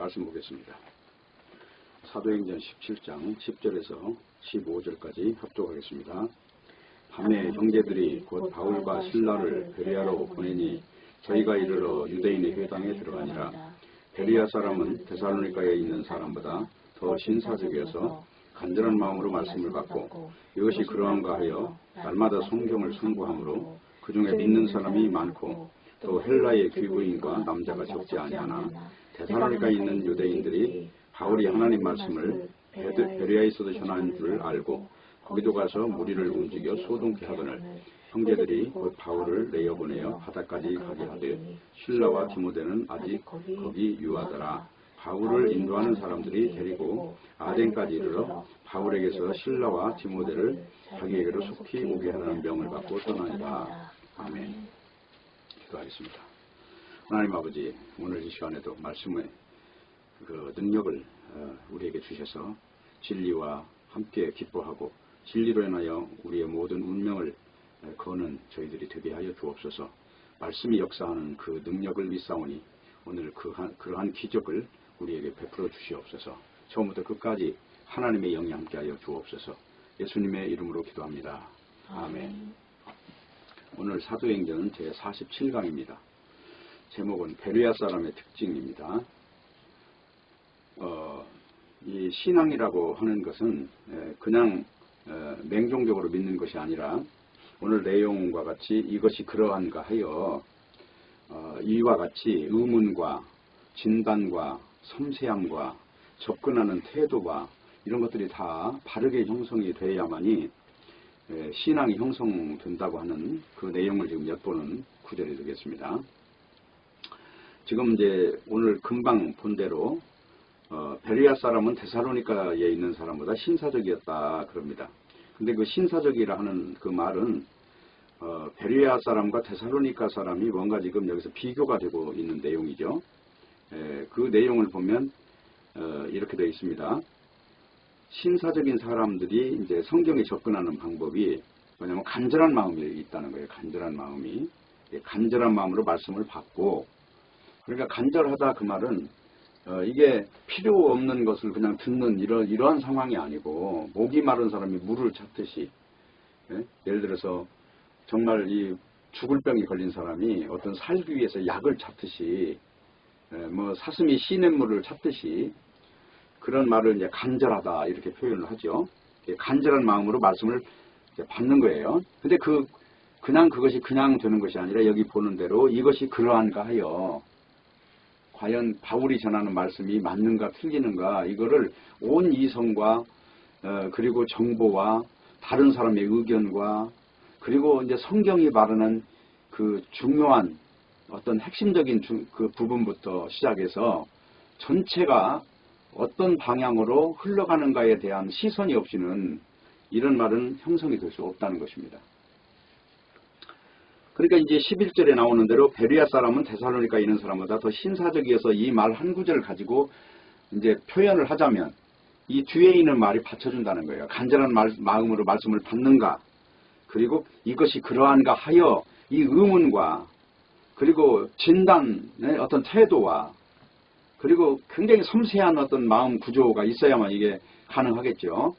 말씀 보겠습니다. 사도행전 17장 10절에서 15절까지 합독하겠습니다. 밤에 형제들이 곧 바울과 실라를 베레아로 보내니 저희가 이르러 유대인의 회당에 들어가니라. 베레아 사람은 데살로니가에 있는 사람보다 더 신사적이어서 간절한 마음으로 말씀을 받고 이것이 그러한가 하여 날마다 성경을 송구하므로 그 중에 믿는 사람이 많고 또 헬라의 귀부인과 남자가 적지 아니하나 데살로니가에 있는 유대인들이 바울이 하나님 말씀을 베레아에서도 전하는 줄 알고 거기도 가서 무리를 움직여 소동케 하거늘 형제들이 곧 바울을 내어보내어 바다까지 가게 하되 실라와 디모데는 아직 거기 유하더라. 바울을 인도하는 사람들이 데리고 아덴까지 이르러 바울에게서 실라와 디모데를 자기에게로 속히 오게 하라는 명을 받고 떠나니라. 아멘. 기도하겠습니다. 하나님 아버지, 오늘 이 시간에도 말씀의 그 능력을 우리에게 주셔서 진리와 함께 기뻐하고 진리로 인하여 우리의 모든 운명을 거는 저희들이 되게 하여 주옵소서. 말씀이 역사하는 그 능력을 믿사오니 오늘 그러한 기적을 우리에게 베풀어 주시옵소서. 처음부터 끝까지 하나님의 영이 함께하여 주옵소서. 예수님의 이름으로 기도합니다. 아멘. 오늘 사도행전 제47강입니다. 제목은 베레아 사람의 특징입니다. 이 신앙이라고 하는 것은 그냥 맹종적으로 믿는 것이 아니라 오늘 내용과 같이 이것이 그러한가 하여 이와 같이 의문과 진단과 섬세함과 접근하는 태도와 이런 것들이 다 바르게 형성이 되어야만이 신앙이 형성된다고 하는 그 내용을 지금 엿보는 구절이 되겠습니다. 지금 이제 오늘 금방 본 대로 베레아 사람은 데살로니가에 있는 사람보다 신사적이었다 그럽니다. 근데 그 신사적이라 하는 그 말은 베레아 사람과 데살로니가 사람이 뭔가 지금 여기서 비교가 되고 있는 내용이죠. 그 내용을 보면 이렇게 되어 있습니다. 신사적인 사람들이 이제 성경에 접근하는 방법이 뭐냐면 간절한 마음이 있다는 거예요. 간절한 마음이. 간절한 마음으로 말씀을 받고, 그러니까 간절하다 그 말은 이게 필요 없는 것을 그냥 듣는 이러한 상황이 아니고 목이 마른 사람이 물을 찾듯이, 예를 들어서 정말 이 죽을 병이 걸린 사람이 어떤 살기 위해서 약을 찾듯이, 뭐 사슴이 시냇물을 찾듯이 그런 말을 이제 간절하다 이렇게 표현을 하죠. 간절한 마음으로 말씀을 받는 거예요. 근데 그냥 그것이 그냥 되는 것이 아니라 여기 보는 대로 이것이 그러한가 하여 과연 바울이 전하는 말씀이 맞는가 틀리는가 이거를 온 이성과 그리고 정보와 다른 사람의 의견과 그리고 이제 성경이 말하는 그 중요한 어떤 핵심적인 그 부분부터 시작해서 전체가 어떤 방향으로 흘러가는가에 대한 시선이 없이는 이런 말은 형성이 될 수 없다는 것입니다. 그러니까 이제 11절에 나오는 대로 베레아 사람은 데살로니가에 있는 사람보다 더 신사적이어서 이 말 한 구절을 가지고 이제 표현을 하자면 이 뒤에 있는 말이 받쳐준다는 거예요. 간절한 마음으로 말씀을 받는가, 그리고 이것이 그러한가 하여 이 의문과 그리고 진단의 어떤 태도와 그리고 굉장히 섬세한 어떤 마음 구조가 있어야만 이게 가능하겠죠.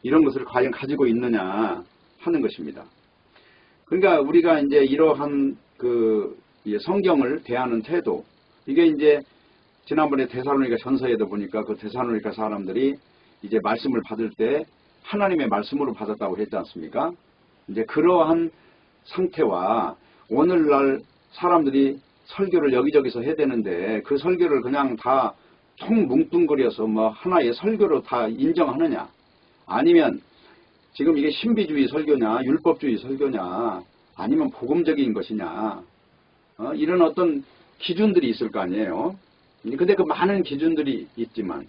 이런 것을 과연 가지고 있느냐 하는 것입니다. 그러니까 우리가 이제 이러한 그 성경을 대하는 태도, 이게 이제 지난번에 데살로니가 전서에도 보니까 그 데살로니가 사람들이 이제 말씀을 받을 때 하나님의 말씀으로 받았다고 했지 않습니까? 이제 그러한 상태와 오늘날 사람들이 설교를 여기저기서 해야 되는데 그 설교를 그냥 다 통뭉뚱그려서 뭐 하나의 설교로 다 인정하느냐, 아니면 지금 이게 신비주의 설교냐 율법주의 설교냐 아니면 복음적인 것이냐, 이런 어떤 기준들이 있을 거 아니에요. 근데 그 많은 기준들이 있지만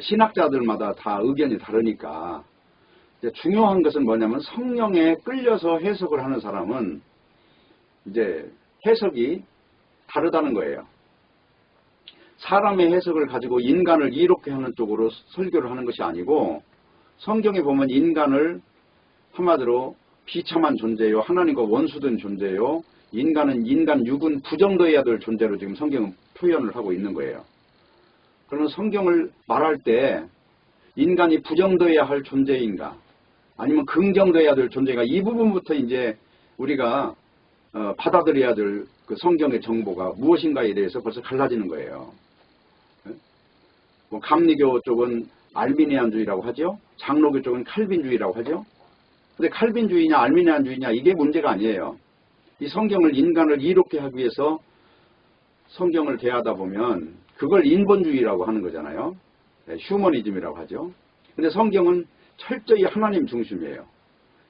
신학자들마다 다 의견이 다르니까 중요한 것은 뭐냐면 성령에 끌려서 해석을 하는 사람은 이제 해석이 다르다는 거예요. 사람의 해석을 가지고 인간을 이롭게 하는 쪽으로 설교를 하는 것이 아니고, 성경에 보면 인간을 한마디로 비참한 존재요, 하나님과 원수된 존재요, 인간은 인간 육은 부정되어야 될 존재로 지금 성경은 표현을 하고 있는 거예요. 그러면 성경을 말할 때 인간이 부정되어야 할 존재인가 아니면 긍정되어야 될 존재인가 이 부분부터 이제 우리가 받아들여야 될 그 성경의 정보가 무엇인가에 대해서 벌써 갈라지는 거예요. 뭐 감리교 쪽은 알미니안주의라고 하죠. 장로교 쪽은 칼빈주의라고 하죠. 근데 칼빈주의냐 알미니안주의냐 이게 문제가 아니에요. 이 성경을 인간을 이롭게 하기 위해서 성경을 대하다 보면 그걸 인본주의라고 하는 거잖아요. 휴머니즘이라고 하죠. 근데 성경은 철저히 하나님 중심이에요.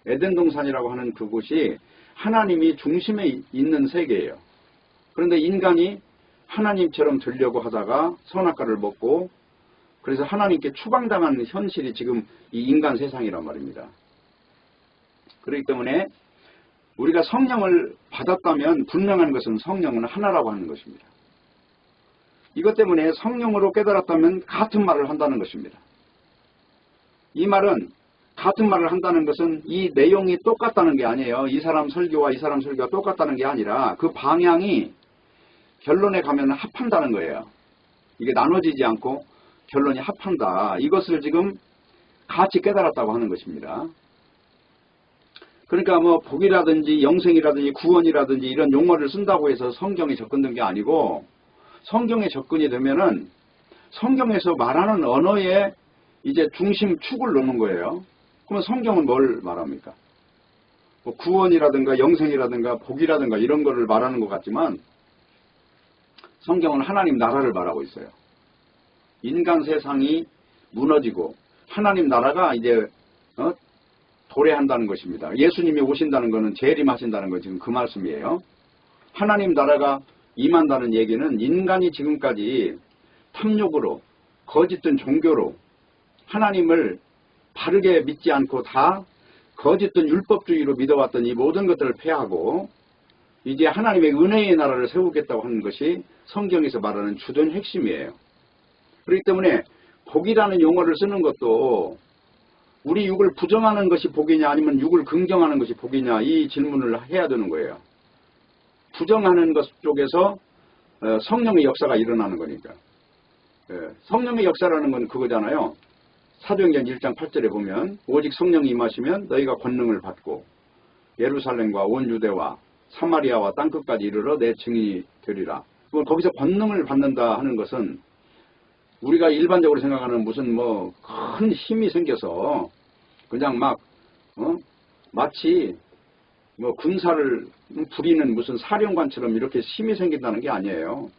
에덴 동산이라고 하는 그곳이 하나님이 중심에 있는 세계예요. 그런데 인간이 하나님처럼 되려고 하다가 선악과를 먹고 그래서 하나님께 추방당한 현실이 지금 이 인간 세상이란 말입니다. 그렇기 때문에 우리가 성령을 받았다면 분명한 것은 성령은 하나라고 하는 것입니다. 이것 때문에 성령으로 깨달았다면 같은 말을 한다는 것입니다. 이 말은 같은 말을 한다는 것은 이 내용이 똑같다는 게 아니에요. 이 사람 설교와 이 사람 설교가 똑같다는 게 아니라 그 방향이 결론에 가면 합한다는 거예요. 이게 나눠지지 않고 결론이 합한다. 이것을 지금 같이 깨달았다고 하는 것입니다. 그러니까 뭐 복이라든지 영생이라든지 구원이라든지 이런 용어를 쓴다고 해서 성경에 접근된 게 아니고 성경에 접근이 되면은 성경에서 말하는 언어에 이제 중심 축을 놓는 거예요. 그러면 성경은 뭘 말합니까? 뭐 구원이라든가 영생이라든가 복이라든가 이런 거를 말하는 것 같지만 성경은 하나님 나라를 말하고 있어요. 인간 세상이 무너지고 하나님 나라가 이제 도래한다는 것입니다. 예수님이 오신다는 것은 재림하신다는 거 지금 그 말씀이에요. 하나님 나라가 임한다는 얘기는 인간이 지금까지 탐욕으로 거짓된 종교로 하나님을 바르게 믿지 않고 다 거짓된 율법주의로 믿어왔던 이 모든 것들을 폐하고 이제 하나님의 은혜의 나라를 세우겠다고 하는 것이 성경에서 말하는 주된 핵심이에요. 그렇기 때문에 복이라는 용어를 쓰는 것도 우리 육을 부정하는 것이 복이냐 아니면 육을 긍정하는 것이 복이냐 이 질문을 해야 되는 거예요. 부정하는 것 쪽에서 성령의 역사가 일어나는 거니까. 성령의 역사라는 건 그거잖아요. 사도행전 1장 8절에 보면 오직 성령이 임하시면 너희가 권능을 받고 예루살렘과 온 유대와 사마리아와 땅끝까지 이르러 내 증인이 되리라. 거기서 권능을 받는다 하는 것은 우리가 일반적으로 생각하는 무슨 뭐 큰 힘이 생겨서 그냥 막 마치 뭐 군사를 부리는 무슨 사령관처럼 이렇게 힘이 생긴다는 게 아니에요.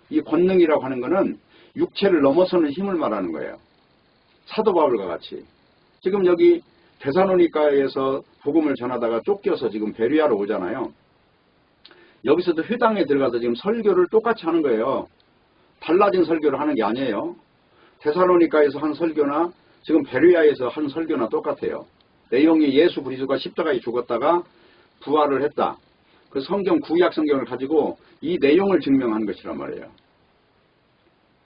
이 권능이라고 하는 거는 육체를 넘어서는 힘을 말하는 거예요. 사도 바울과 같이 지금 여기 데살로니가에서 복음을 전하다가 쫓겨서 지금 베레아로 오잖아요. 여기서도 회당에 들어가서 지금 설교를 똑같이 하는 거예요. 달라진 설교를 하는 게 아니에요. 데살로니가에서 한 설교나 지금 베레아에서 한 설교나 똑같아요. 내용이 예수 그리스도가 십자가에 죽었다가 부활을 했다. 그 성경 구약 성경을 가지고 이 내용을 증명하는 것이란 말이에요.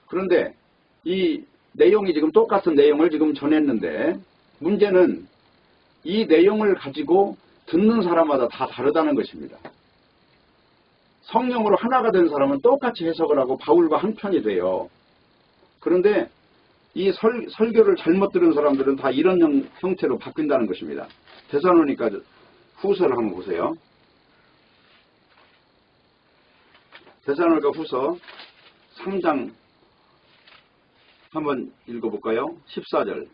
그런데 이 내용이 지금 똑같은 내용을 지금 전했는데 문제는 이 내용을 가지고 듣는 사람마다 다 다르다는 것입니다. 성령으로 하나가 된 사람은 똑같이 해석을 하고 바울과 한 편이 돼요. 그런데 이 설교를 잘못 들은 사람들은 다 이런 형태로 바뀐다는 것입니다. 데살로니가 후서를 한번 보세요. 데살로니가 후서 3장 한번 읽어볼까요? 14절.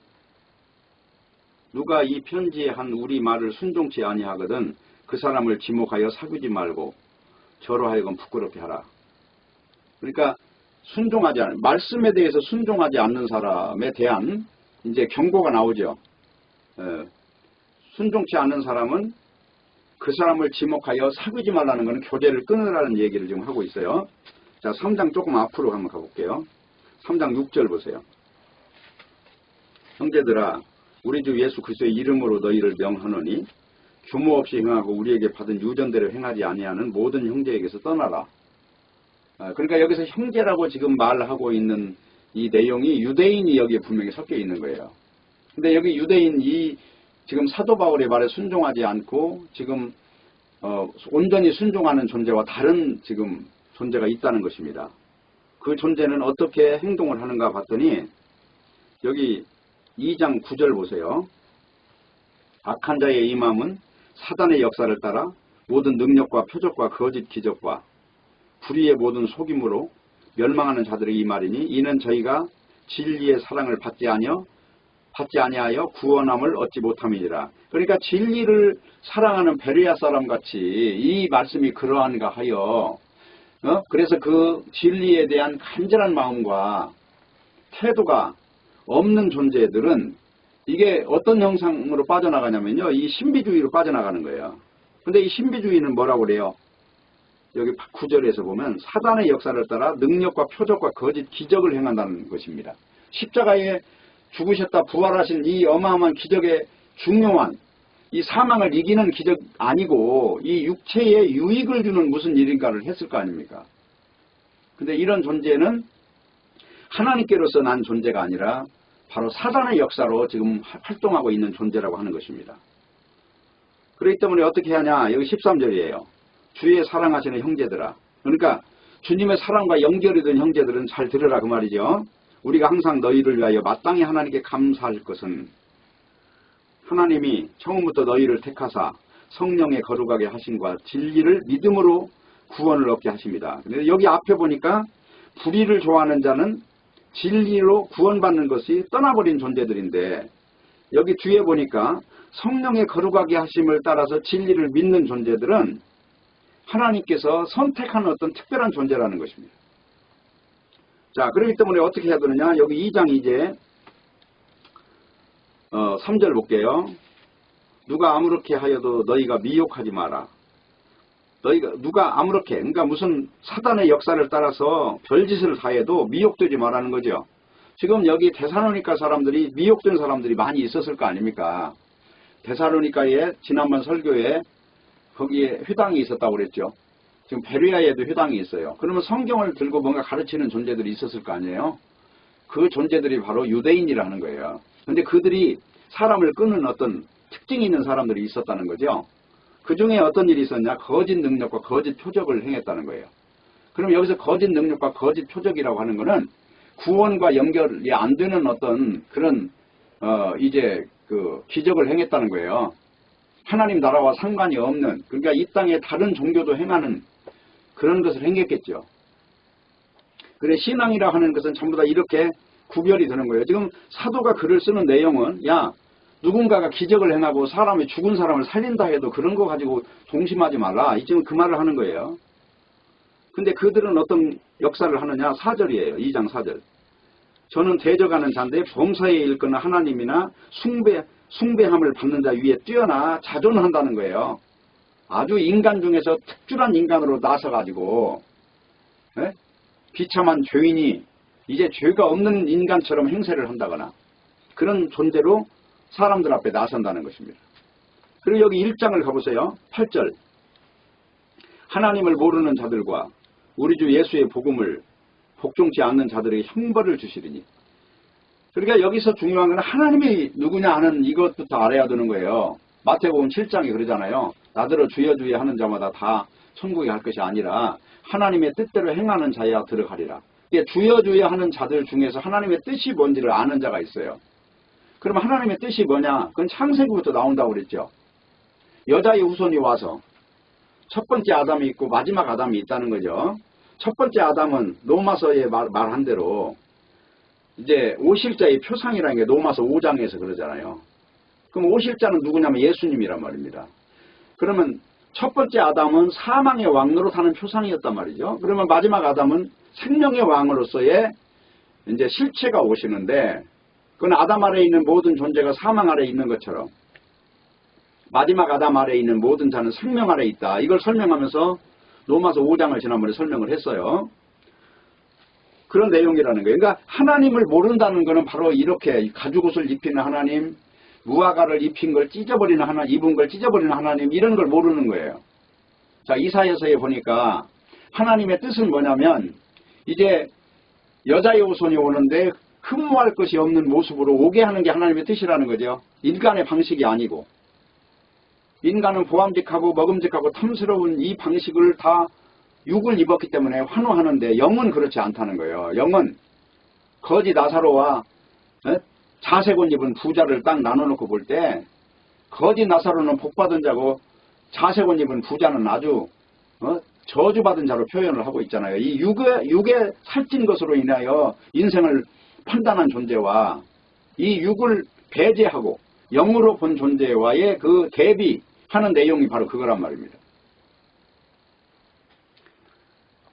누가 이 편지에 한 우리 말을 순종치 아니하거든 그 사람을 지목하여 사귀지 말고 저로 하여금 부끄럽게 하라. 그러니까 순종하지 않는 말씀에 대해서 순종하지 않는 사람에 대한 이제 경고가 나오죠. 순종치 않는 사람은 그 사람을 지목하여 사귀지 말라는 것은 교제를 끊으라는 얘기를 지금 하고 있어요. 자, 3장 조금 앞으로 한번 가볼게요. 3장 6절 보세요. 형제들아 우리 주 예수 그리스도의 이름으로 너희를 명하노니 규모 없이 행하고 우리에게 받은 유전대로 행하지 아니하는 모든 형제에게서 떠나라. 그러니까 여기서 형제라고 지금 말하고 있는 이 내용이 유대인이 여기에 분명히 섞여 있는 거예요. 근데 여기 유대인 이 지금 사도 바울의 말에 순종하지 않고 지금 온전히 순종하는 존재와 다른 지금 존재가 있다는 것입니다. 그 존재는 어떻게 행동을 하는가 봤더니 여기 2장 9절 보세요. 악한 자의 이 마음은 사단의 역사를 따라 모든 능력과 표적과 거짓 기적과 불의의 모든 속임으로 멸망하는 자들의 이 말이니 이는 저희가 진리의 사랑을 받지 아니하여 구원함을 얻지 못함이니라. 그러니까 진리를 사랑하는 베레아 사람 같이 이 말씀이 그러한가 하여 그래서 그 진리에 대한 간절한 마음과 태도가 없는 존재들은 이게 어떤 형상으로 빠져나가냐면요. 이 신비주의로 빠져나가는 거예요. 근데 이 신비주의는 뭐라고 그래요? 여기 9절에서 보면 사단의 역사를 따라 능력과 표적과 거짓 기적을 행한다는 것입니다. 십자가에 죽으셨다 부활하신 이 어마어마한 기적의 중요한 이 사망을 이기는 기적 아니고 이 육체에 유익을 주는 무슨 일인가를 했을 거 아닙니까? 근데 이런 존재는 하나님께로서 난 존재가 아니라 바로 사단의 역사로 지금 활동하고 있는 존재라고 하는 것입니다. 그렇기 때문에 어떻게 하냐? 여기 13절이에요. 주의 사랑하시는 형제들아. 그러니까 주님의 사랑과 연결이 된 형제들은 잘 들으라 그 말이죠. 우리가 항상 너희를 위하여 마땅히 하나님께 감사할 것은 하나님이 처음부터 너희를 택하사 성령의 거룩하게 하심과 진리를 믿음으로 구원을 얻게 하십니다. 근데 여기 앞에 보니까 불의를 좋아하는 자는 진리로 구원받는 것이 떠나버린 존재들인데 여기 뒤에 보니까 성령의 거룩하게 하심을 따라서 진리를 믿는 존재들은 하나님께서 선택한 어떤 특별한 존재라는 것입니다. 자, 그렇기 때문에 어떻게 해야 되느냐? 여기 2장 이제 3절 볼게요. 누가 아무렇게 하여도 너희가 미혹하지 마라. 누가 아무렇게, 그러니까 무슨 사단의 역사를 따라서 별짓을 다 해도 미혹되지 말라는 거죠. 지금 여기 데살로니가 사람들이 미혹된 사람들이 많이 있었을 거 아닙니까? 데살로니가에 지난번 설교에 거기에 회당이 있었다고 그랬죠. 지금 베레아에도 회당이 있어요. 그러면 성경을 들고 뭔가 가르치는 존재들이 있었을 거 아니에요. 그 존재들이 바로 유대인이라는 거예요. 그런데 그들이 사람을 끄는 어떤 특징이 있는 사람들이 있었다는 거죠. 그 중에 어떤 일이 있었냐? 거짓 능력과 거짓 표적을 행했다는 거예요. 그럼 여기서 거짓 능력과 거짓 표적이라고 하는 거는 구원과 연결이 안 되는 어떤 그런 이제 그 기적을 행했다는 거예요. 하나님 나라와 상관이 없는, 그러니까 이 땅에 다른 종교도 행하는 그런 것을 행했겠죠. 그래 신앙이라 하는 것은 전부 다 이렇게 구별이 되는 거예요. 지금 사도가 글을 쓰는 내용은 누군가가 기적을 행하고 사람이 죽은 사람을 살린다 해도 그런 거 가지고 동심하지 말라. 지금 그 말을 하는 거예요. 근데 그들은 어떤 역사를 하느냐? 4절이에요. 2장 4절. 저는 대적하는 자인데 범사에 일거나 하나님이나 숭배함을 받는 자 위에 뛰어나 자존한다는 거예요. 아주 인간 중에서 특출한 인간으로 나서가지고 비참한 죄인이 이제 죄가 없는 인간처럼 행세를 한다거나 그런 존재로 사람들 앞에 나선다는 것입니다. 그리고 여기 1장을 가보세요. 8절. 하나님을 모르는 자들과 우리 주 예수의 복음을 복종치 않는 자들에게 형벌을 주시리니. 그러니까 여기서 중요한 건 하나님이 누구냐 하는 이것부터 알아야 되는 거예요. 마태복음 7장에 그러잖아요. 나더러 주여 주여 하는 자마다 다 천국에 갈 것이 아니라 하나님의 뜻대로 행하는 자야 들어가리라. 주여 주여 하는 자들 중에서 하나님의 뜻이 뭔지를 아는 자가 있어요. 그러면 하나님의 뜻이 뭐냐? 그건 창세기부터 나온다고 그랬죠. 여자의 후손이 와서 첫 번째 아담이 있고 마지막 아담이 있다는 거죠. 첫 번째 아담은 로마서에 말한 대로 이제 오실자의 표상이라는 게 로마서 5장에서 그러잖아요. 그럼 오실자는 누구냐면 예수님이란 말입니다. 그러면 첫 번째 아담은 사망의 왕으로 사는 표상이었단 말이죠. 그러면 마지막 아담은 생명의 왕으로서의 이제 실체가 오시는데 그건 아담 아래에 있는 모든 존재가 사망 아래에 있는 것처럼 마지막 아담 아래에 있는 모든 자는 생명 아래에 있다. 이걸 설명하면서 로마서 5장을 지난번에 설명을 했어요. 그런 내용이라는 거예요. 그러니까 하나님을 모른다는 것은 바로 이렇게 가죽옷을 입히는 하나님, 무화과를 입힌 걸 찢어버리는 하나님, 입은 걸 찢어버리는 하나님, 이런 걸 모르는 거예요. 자, 이사야서에 보니까 하나님의 뜻은 뭐냐면 이제 여자의 후손이 오는데 흠모할 것이 없는 모습으로 오게 하는 게 하나님의 뜻이라는 거죠. 인간의 방식이 아니고. 인간은 보암직하고 먹음직하고 탐스러운 이 방식을 다 육을 입었기 때문에 환호하는데 영은 그렇지 않다는 거예요. 영은 거지 나사로와 자색 옷 입은 부자를 딱 나눠놓고 볼 때 거지 나사로는 복받은 자고 자색 옷 입은 부자는 아주 저주받은 자로 표현을 하고 있잖아요. 이 육에 살찐 것으로 인하여 인생을 판단한 존재와 이 육을 배제하고 영으로 본 존재와의 그 대비하는 내용이 바로 그거란 말입니다.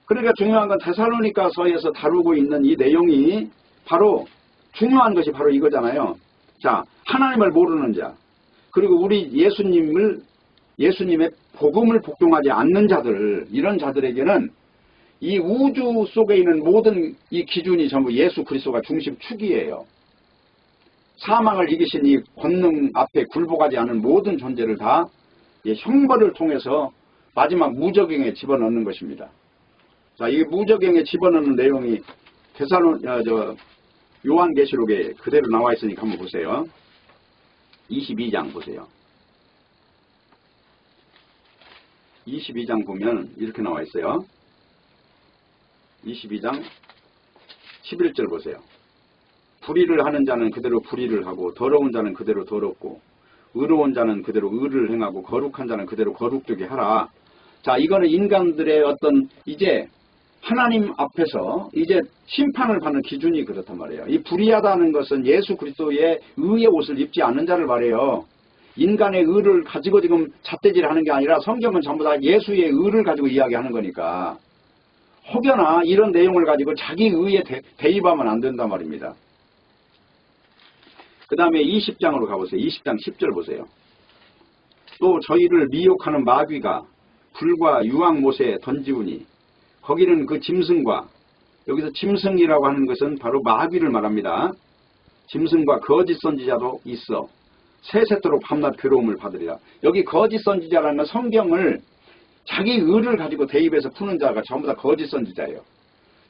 그러니까 중요한 건 데살로니가서에서 다루고 있는 이 내용이 바로 중요한 것이 바로 이거잖아요. 자, 하나님을 모르는 자, 그리고 우리 예수님의 복음을 복종하지 않는 자들, 이런 자들에게는 이 우주 속에 있는 모든 이 기준이 전부 예수 그리스도가 중심축이에요. 사망을 이기신 이 권능 앞에 굴복하지 않은 모든 존재를 다 형벌을 통해서 마지막 무저갱에 집어넣는 것입니다. 자, 이 무저갱에 집어넣는 내용이 요한계시록에 그대로 나와 있으니까 한번 보세요. 22장 보세요. 22장 보면 이렇게 나와 있어요. 22장 11절 보세요. 불의를 하는 자는 그대로 불의를 하고 더러운 자는 그대로 더럽고 의로운 자는 그대로 의를 행하고 거룩한 자는 그대로 거룩되게 하라. 자, 이거는 인간들의 어떤 이제 하나님 앞에서 이제 심판을 받는 기준이 그렇단 말이에요. 이 불의하다는 것은 예수 그리스도의 의의 옷을 입지 않는 자를 말해요. 인간의 의를 가지고 지금 잣대질하는 게 아니라 성경은 전부 다 예수의 의를 가지고 이야기하는 거니까 혹여나 이런 내용을 가지고 자기 의에 대입하면 안 된단 말입니다. 그 다음에 20장으로 가보세요. 20장 10절 보세요. 또 저희를 미혹하는 마귀가 불과 유황못에 던지우니 거기는 그 짐승과, 여기서 짐승이라고 하는 것은 바로 마귀를 말합니다. 짐승과 거짓 선지자도 있어 세세토록 밤낮 괴로움을 받으리라. 여기 거짓 선지자라는 성경을 자기 의를 가지고 대입해서 푸는 자가 전부 다 거짓 선지자예요.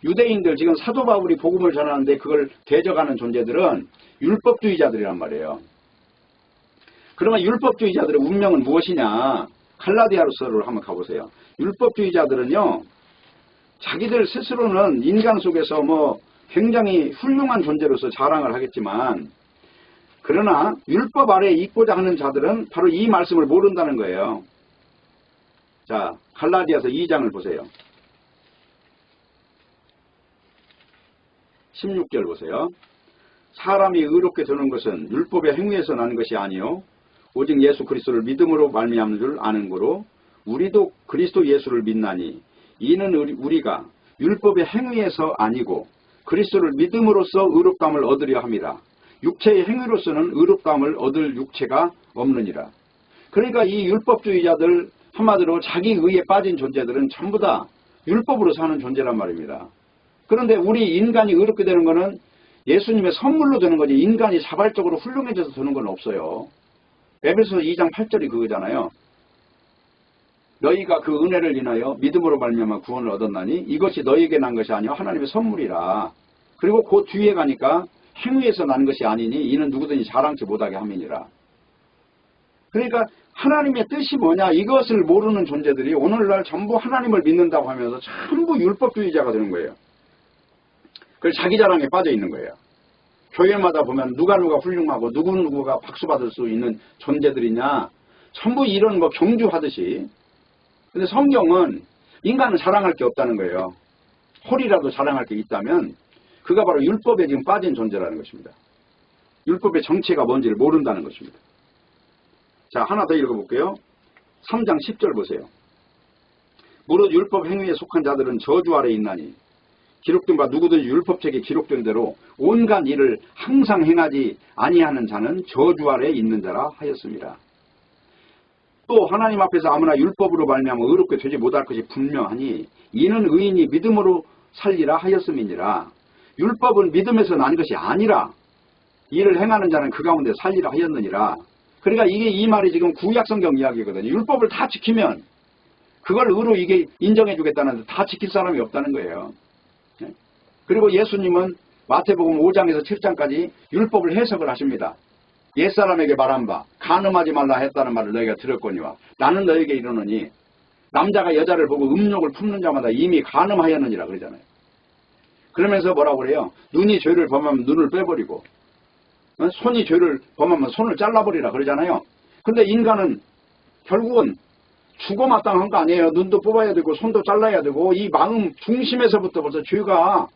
유대인들 지금 사도 바울이 복음을 전하는데 그걸 대적하는 존재들은 율법주의자들이란 말이에요. 그러면 율법주의자들의 운명은 무엇이냐? 갈라디아서를 한번 가보세요. 율법주의자들은요, 자기들 스스로는 인간 속에서 굉장히 훌륭한 존재로서 자랑을 하겠지만, 그러나 율법 아래에 있고자 하는 자들은 바로 이 말씀을 모른다는 거예요. 자, 갈라디아서 2장을 보세요. 16절 보세요. 사람이 의롭게 되는 것은 율법의 행위에서 나는 것이 아니요 오직 예수 그리스도를 믿음으로 말미암는 줄 아는 거로 우리도 그리스도 예수를 믿나니 이는 우리가 율법의 행위에서 아니고 그리스도를 믿음으로써 의롭다함을 얻으려 함이라. 육체의 행위로서는 의롭다함을 얻을 육체가 없느니라. 그러니까 이 율법주의자들, 한마디로 자기 의에 빠진 존재들은 전부 다 율법으로 사는 존재란 말입니다. 그런데 우리 인간이 의롭게 되는 것은 예수님의 선물로 되는 거지 인간이 자발적으로 훌륭해져서 되는 건 없어요. 에베소서 2장 8절이 그거잖아요. 너희가 그 은혜를 인하여 믿음으로 말미암아 구원을 얻었나니 이것이 너희에게 난 것이 아니요 하나님의 선물이라. 그리고 그 뒤에 가니까 행위에서 난 것이 아니니 이는 누구든지 자랑치 못하게 함이니라. 그러니까 하나님의 뜻이 뭐냐 이것을 모르는 존재들이 오늘날 전부 하나님을 믿는다고 하면서 전부 율법주의자가 되는 거예요. 그래서 자기 자랑에 빠져 있는 거예요. 교회마다 보면 누가 훌륭하고 누구가 박수 받을 수 있는 존재들이냐 전부 이런 경주하듯이. 근데 성경은 인간은 자랑할 게 없다는 거예요. 홀이라도 자랑할 게 있다면 그가 바로 율법에 지금 빠진 존재라는 것입니다. 율법의 정체가 뭔지를 모른다는 것입니다. 자, 하나 더 읽어볼게요. 3장 10절 보세요. 무릇 율법 행위에 속한 자들은 저주 아래 있나니 기록된 바 누구든지 율법책에 기록된 대로 온갖 일을 항상 행하지 아니하는 자는 저주 아래 있는 자라 하였습니다. 또 하나님 앞에서 아무나 율법으로 말미암아 의롭게 되지 못할 것이 분명하니 이는 의인이 믿음으로 살리라 하였음이니라. 율법은 믿음에서 난 것이 아니라 이를 행하는 자는 그 가운데 살리라 하였느니라. 그러니까 이 말이 지금 구약성경 이야기거든요. 율법을 다 지키면 그걸 의로 이게 인정해 주겠다는데 다 지킬 사람이 없다는 거예요. 그리고 예수님은 마태복음 5장에서 7장까지 율법을 해석을 하십니다. 옛사람에게 말한 바 간음하지 말라 했다는 말을 너희가 들었거니와 나는 너희에게 이르노니 남자가 여자를 보고 음욕을 품는 자마다 이미 간음하였느니라 그러잖아요. 그러면서 뭐라고 그래요? 눈이 죄를 범하면 눈을 빼버리고 손이 죄를 범하면 손을 잘라버리라 그러잖아요. 근데 인간은 결국은 죽어마땅한 거 아니에요. 눈도 뽑아야 되고 손도 잘라야 되고 이 마음 중심에서부터 벌써 죄가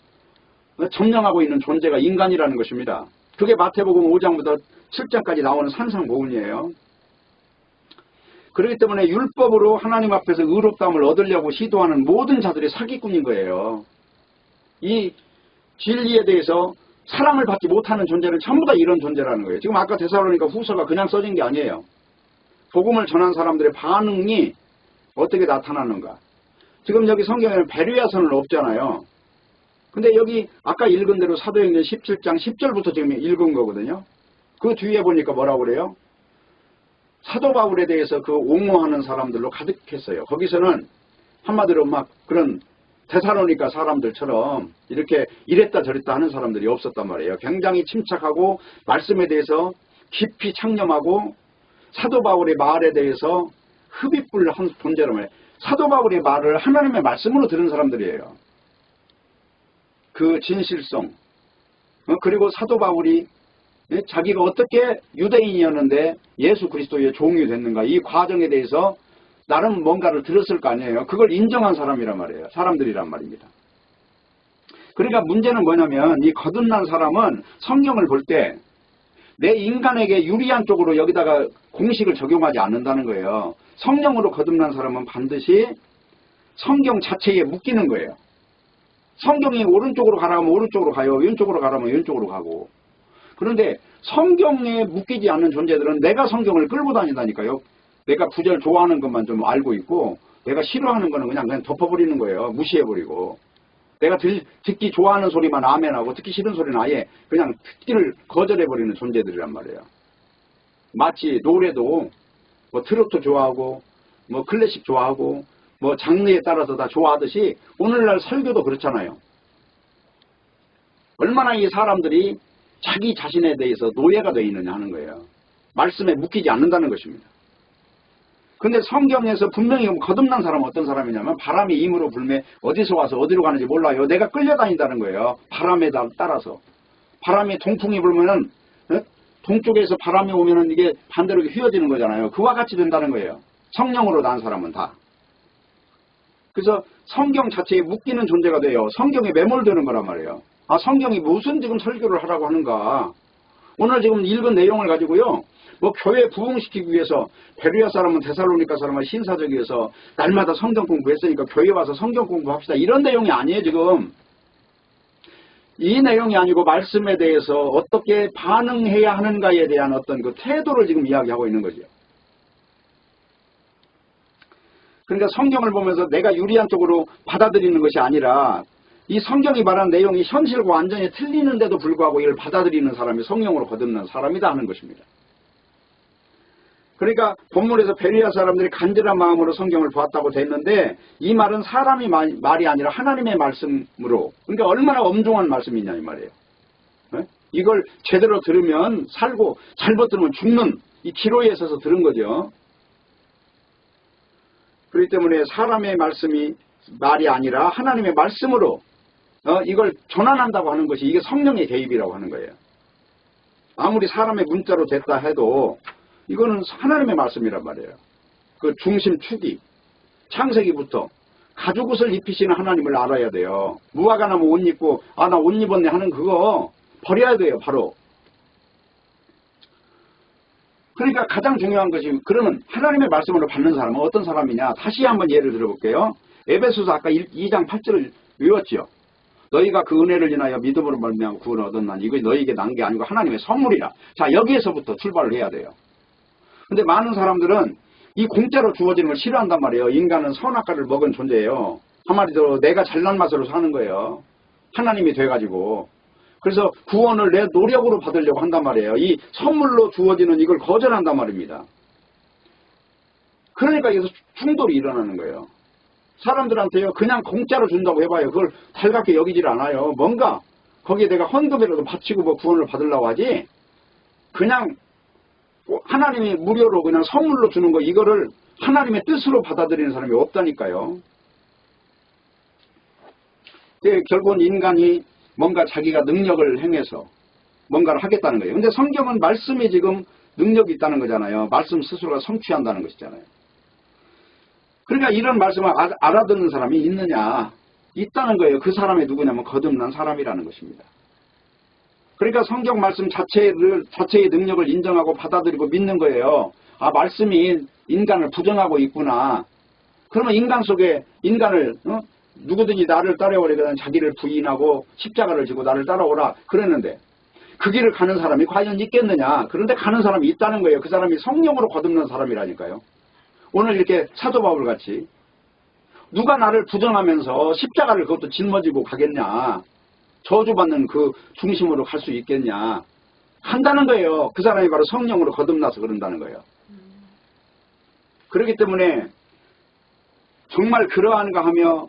점령하고 있는 존재가 인간이라는 것입니다. 그게 마태복음 5장부터 7장까지 나오는 산상보훈이에요. 그렇기 때문에 율법으로 하나님 앞에서 의롭다함을 얻으려고 시도하는 모든 자들이 사기꾼인 거예요. 이 진리에 대해서 사랑을 받지 못하는 존재는 전부 다 이런 존재라는 거예요. 지금 아까 데살로니가 후서가 그냥 써진 게 아니에요. 복음을 전한 사람들의 반응이 어떻게 나타나는가. 지금 여기 성경에는 베르야서는 없잖아요. 근데 여기 아까 읽은 대로 사도행전 17장 10절부터 지금 읽은 거거든요. 그 뒤에 보니까 뭐라고 그래요? 사도 바울에 대해서 그 옹호하는 사람들로 가득했어요. 거기서는 한마디로 막 그런 데살로니가 사람들처럼 이렇게 이랬다 저랬다 하는 사람들이 없었단 말이에요. 굉장히 침착하고 말씀에 대해서 깊이 창념하고 사도 바울의 말에 대해서 흡입불한 존재란 말이에요. 사도 바울의 말을 하나님의 말씀으로 들은 사람들이에요. 그 진실성 그리고 사도 바울이 자기가 어떻게 유대인이었는데 예수 그리스도의 종이 됐는가 이 과정에 대해서 나름 뭔가를 들었을 거 아니에요. 그걸 인정한 사람이란 말이에요. 사람들이란 말입니다. 그러니까 문제는 뭐냐면 이 거듭난 사람은 성경을 볼 때 내 인간에게 유리한 쪽으로 여기다가 공식을 적용하지 않는다는 거예요. 성령으로 거듭난 사람은 반드시 성경 자체에 묶이는 거예요. 성경이 오른쪽으로 가라면 오른쪽으로 가요. 왼쪽으로 가라면 왼쪽으로 가고. 그런데 성경에 묶이지 않는 존재들은 내가 성경을 끌고 다닌다니까요. 내가 구절 좋아하는 것만 좀 알고 있고 내가 싫어하는 거는 그냥 덮어버리는 거예요. 무시해버리고. 내가 듣기 좋아하는 소리만 아멘하고 듣기 싫은 소리는 아예 그냥 듣기를 거절해버리는 존재들이란 말이에요. 마치 노래도 뭐 트로트 좋아하고 뭐 클래식 좋아하고 뭐 장르에 따라서 다 좋아하듯이 오늘날 설교도 그렇잖아요. 얼마나 이 사람들이 자기 자신에 대해서 노예가 되어 있느냐 하는 거예요. 말씀에 묶이지 않는다는 것입니다. 근데 성경에서 분명히 거듭난 사람은 어떤 사람이냐면 바람이 임으로 불매 어디서 와서 어디로 가는지 몰라요. 내가 끌려다닌다는 거예요. 바람에 따라서. 바람이 동풍이 불면은 동쪽에서 바람이 오면은 이게 반대로 휘어지는 거잖아요. 그와 같이 된다는 거예요. 성령으로 난 사람은 다. 그래서 성경 자체에 묶이는 존재가 돼요. 성경에 매몰되는 거란 말이에요. 아, 성경이 무슨 지금 설교를 하라고 하는가. 오늘 지금 읽은 내용을 가지고요. 뭐 교회 부흥시키기 위해서 베르야 사람은 데살로니가 사람은 신사적이 위해서 날마다 성경 공부했으니까 교회 와서 성경 공부합시다. 이런 내용이 아니에요 지금. 이 내용이 아니고 말씀에 대해서 어떻게 반응해야 하는가에 대한 어떤 그 태도를 지금 이야기하고 있는 거죠. 그러니까 성경을 보면서 내가 유리한 쪽으로 받아들이는 것이 아니라 이 성경이 말하는 내용이 현실과 완전히 틀리는데도 불구하고 이걸 받아들이는 사람이 성령으로 거듭난 사람이다 하는 것입니다. 그러니까 본문에서 베르야 사람들이 간절한 마음으로 성경을 보았다고 됐는데 이 말은 사람이 말이 아니라 하나님의 말씀으로 그러니까 얼마나 엄중한 말씀이냐 이 말이에요. 이걸 제대로 들으면 살고 잘못 들으면 죽는 이 기로에 서서 들은 거죠. 그렇기 때문에 사람의 말씀이 말이 아니라 하나님의 말씀으로 이걸 전환한다고 하는 것이 이게 성령의 개입이라고 하는 거예요. 아무리 사람의 문자로 됐다 해도 이거는 하나님의 말씀이란 말이에요. 그 중심 축이 창세기부터 가죽옷을 입히시는 하나님을 알아야 돼요. 무화과 나무 옷 입고 아 나 옷 입었네 하는 그거 버려야 돼요. 바로. 그러니까 가장 중요한 것이 그러면 하나님의 말씀으로 받는 사람은 어떤 사람이냐. 다시 한번 예를 들어볼게요. 에베소서 아까 2장 8절을 외웠죠. 너희가 그 은혜를 인하여 믿음으로 말미암아 구원을 얻었나니 이거 너희에게 난 게 아니고 하나님의 선물이라. 자 여기에서부터 출발을 해야 돼요. 근데 많은 사람들은 이 공짜로 주어지는 걸 싫어한단 말이에요. 인간은 선악과를 먹은 존재예요. 한마디로 내가 잘난 맛으로 사는 거예요. 하나님이 돼가지고. 그래서 구원을 내 노력으로 받으려고 한단 말이에요. 이 선물로 주어지는 이걸 거절한단 말입니다. 그러니까 여기서 충돌이 일어나는 거예요. 사람들한테요 그냥 공짜로 준다고 해봐요. 그걸 달갑게 여기질 않아요. 뭔가 거기에 내가 헌금이라도 바치고 뭐 구원을 받으려고 하지 그냥 하나님이 무료로 그냥 선물로 주는 거 이거를 하나님의 뜻으로 받아들이는 사람이 없다니까요. 결국은 인간이 뭔가 자기가 능력을 행해서 뭔가를 하겠다는 거예요. 근데 성경은 말씀이 지금 능력이 있다는 거잖아요. 말씀 스스로가 성취한다는 것이잖아요. 그러니까 이런 말씀을 알아듣는 사람이 있느냐? 있다는 거예요. 그 사람이 누구냐면 거듭난 사람이라는 것입니다. 그러니까 성경 말씀 자체의 능력을 인정하고 받아들이고 믿는 거예요. 아, 말씀이 인간을 부정하고 있구나. 그러면 인간 속에 인간을 누구든지 나를 따라오려면 자기를 부인하고 십자가를 지고 나를 따라오라 그랬는데 그 길을 가는 사람이 과연 있겠느냐. 그런데 가는 사람이 있다는 거예요. 그 사람이 성령으로 거듭난 사람이라니까요. 오늘 이렇게 사도 바울 같이 누가 나를 부정하면서 십자가를 그것도 짊어지고 가겠냐. 저주받는 그 중심으로 갈 수 있겠냐. 한다는 거예요. 그 사람이 바로 성령으로 거듭나서 그런다는 거예요. 그렇기 때문에 정말 그러한가 하며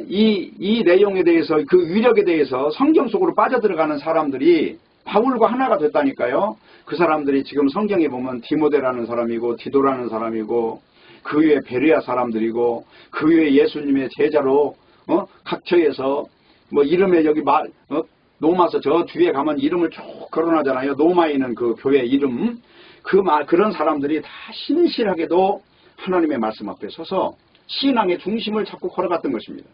이 내용에 대해서 그 위력에 대해서 성경 속으로 빠져들어가는 사람들이 바울과 하나가 됐다니까요. 그 사람들이 지금 성경에 보면 디모데라는 사람이고 디도라는 사람이고 그 위에 베레아 사람들이고 그 위에 예수님의 제자로 각처에서 뭐 이름에 여기 노마서 저 뒤에 가면 이름을 쭉 거론하잖아요. 노마에 있는 그 교회 이름 그런 사람들이 다 신실하게도 하나님의 말씀 앞에 서서 신앙의 중심을 찾고 걸어갔던 것입니다.